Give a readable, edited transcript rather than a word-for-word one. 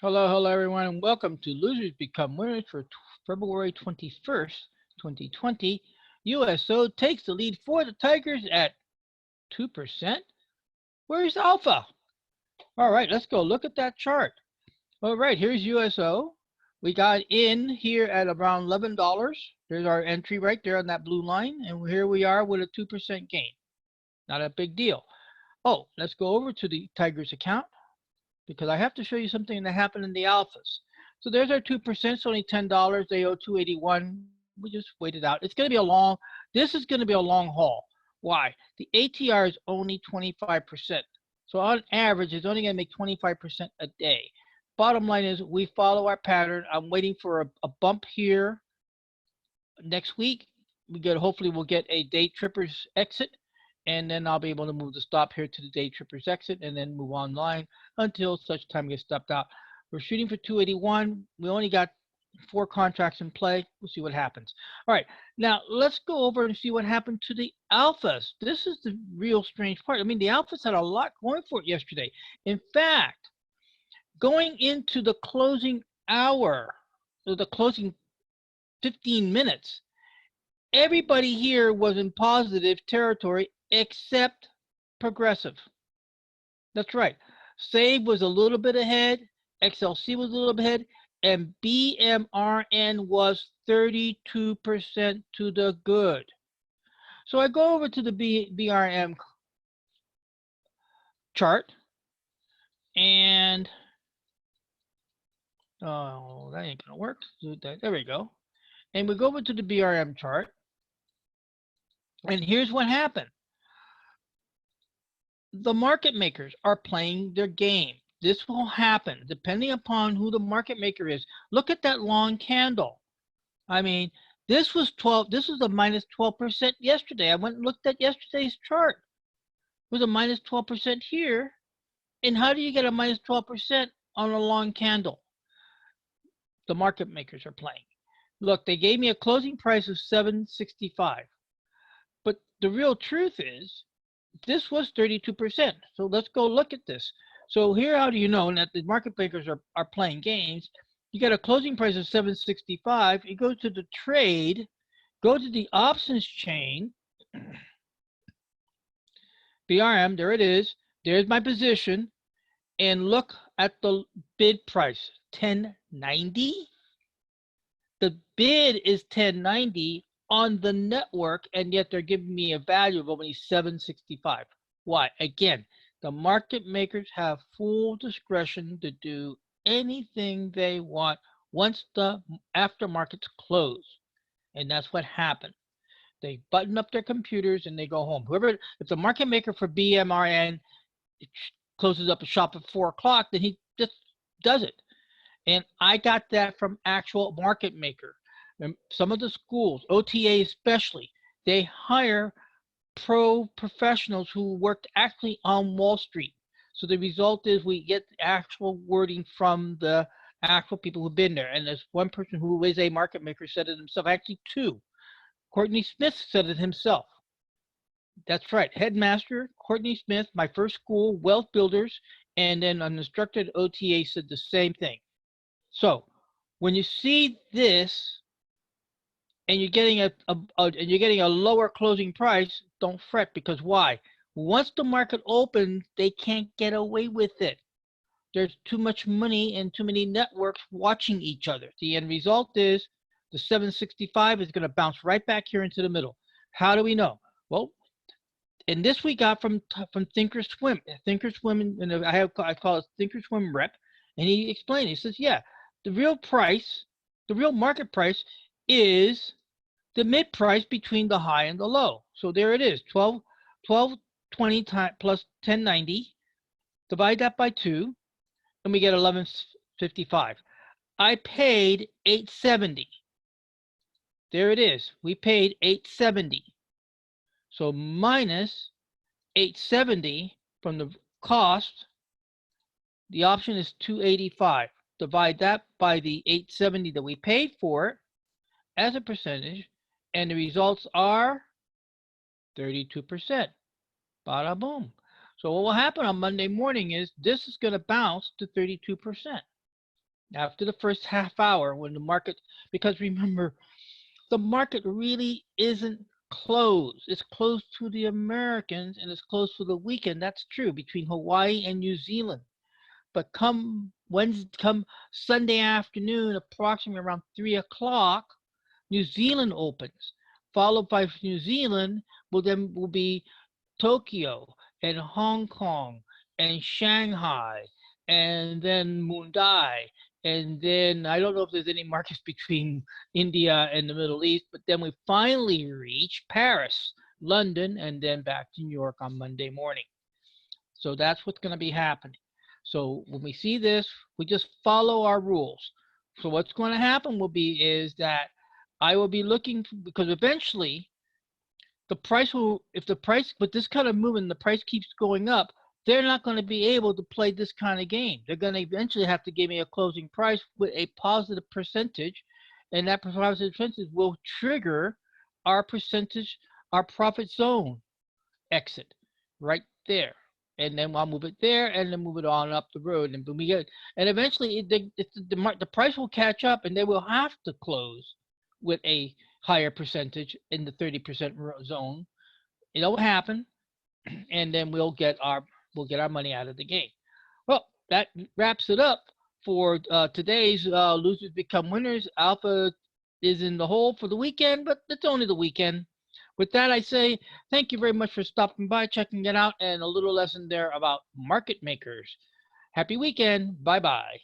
Hello, hello everyone, and welcome to Losers Become Winners for February 21st, 2020. USO takes the lead for the Tigers at 2%. Where's Alpha? All right, let's go look at that chart. All right, here's USO. We got in here at around $11. There's our entry right there on that blue line, and here we are with a 2% gain. Not a big deal. Oh, let's go over to the Tigers account, because I have to show you something that happened in the alphas. So there's our 2%, it's only $10. They owe 281. We just wait it out. It's going to be this is going to be a long haul. Why? The ATR is only 25%. So on average, it's only going to make 25% a day. Bottom line is we follow our pattern. I'm waiting for a bump here next week. Hopefully we'll get a day trippers exit, and then I'll be able to move the stop here to the day trippers exit and then move online until such time gets stopped out. We're shooting for 281. We only got 4 contracts in play. We'll see what happens. All right, now let's go over and see what happened to the alphas. This is the real strange part. I mean, the alphas had a lot going for it yesterday. In fact, going into the closing hour, or the closing 15 minutes, everybody here was in positive territory except Progressive. That's right. Save was a little bit ahead, XLC was a little bit ahead, and BMRN was 32% to the good. So I go over to the BRM chart, and oh, that ain't gonna work. There we go. And we go over to the BRM chart, and here's what happened. The market makers are playing their game. This will happen depending upon who the market maker is. Look at that long candle. I mean, this was a minus 12% yesterday. I went and looked at yesterday's chart. It was a minus 12% here. And how do you get a minus 12% on a long candle? The market makers are playing. Look, they gave me a closing price of $7.65. But the real truth is, this was 32%. So let's go look at this. So here, how do you know that the market makers are playing games? You got a closing price of $7.65. You go to the trade, go to the options chain, BRM, there it is. There's my position. And look at the bid price, 1090. The bid is 1090 on the network, and yet they're giving me a value of only 765. Why? Again, the market makers have full discretion to do anything they want once the aftermarkets close. And that's what happened. They button up their computers and they go home. If the market maker for BMRN closes up a shop at 4 o'clock, then he just does it. And I got that from actual market maker. And some of the schools, OTA especially, they hire professionals who worked actually on Wall Street. So the result is we get the actual wording from the actual people who've been there. And there's one person who is a market maker said it himself, actually 2. Courtney Smith said it himself. That's right, headmaster Courtney Smith, my first school, Wealth Builders, and then an instructor at OTA said the same thing. So when you see this, and you're getting a lower closing price, don't fret, because why? Once the market opens, they can't get away with it. There's too much money and too many networks watching each other. The end result is the 765 is going to bounce right back here into the middle. How do we know? Well, and this we got from Thinkorswim. Thinkorswim, and I call it Thinkorswim rep, and he explained. He says, yeah, the real market price is the mid price between the high and the low. So there it is, 1220 plus 1090. Divide that by 2, and we get 1155. I paid 870. There it is. We paid 870. So minus 870 from the cost, the option is 285. Divide that by the 870 that we paid for it as a percentage, and the results are 32%. Bada boom. So what will happen on Monday morning is this is going to bounce to 32%. After the first half hour, when the market, because remember, the market really isn't closed. It's closed to the Americans and it's closed for the weekend. That's true between Hawaii and New Zealand. But come Sunday afternoon, approximately around 3 o'clock, New Zealand opens, followed by New Zealand will be Tokyo and Hong Kong and Shanghai and then Mumbai, and then I don't know if there's any markets between India and the Middle East, but then we finally reach Paris, London, and then back to New York on Monday morning. So that's what's going to be happening. So when we see this, we just follow our rules. So what's going to happen will be is that I will be looking, because eventually the price will, if the price, with this kind of movement, the price keeps going up, they're not going to be able to play this kind of game. They're going to eventually have to give me a closing price with a positive percentage, and that positive percentage will trigger our percentage, our profit zone exit right there. And then I'll move it there, and then move it on up the road, and we get, and eventually the price will catch up, and they will have to close with a higher percentage in the 30% zone. It'll happen, and then we'll get our money out of the game. Well, that wraps it up for today's Losers Become Winners. Alpha is in the hole for the weekend, but it's only the weekend. With that, I say thank you very much for stopping by, checking it out, and a little lesson there about market makers. Happy weekend. Bye-bye.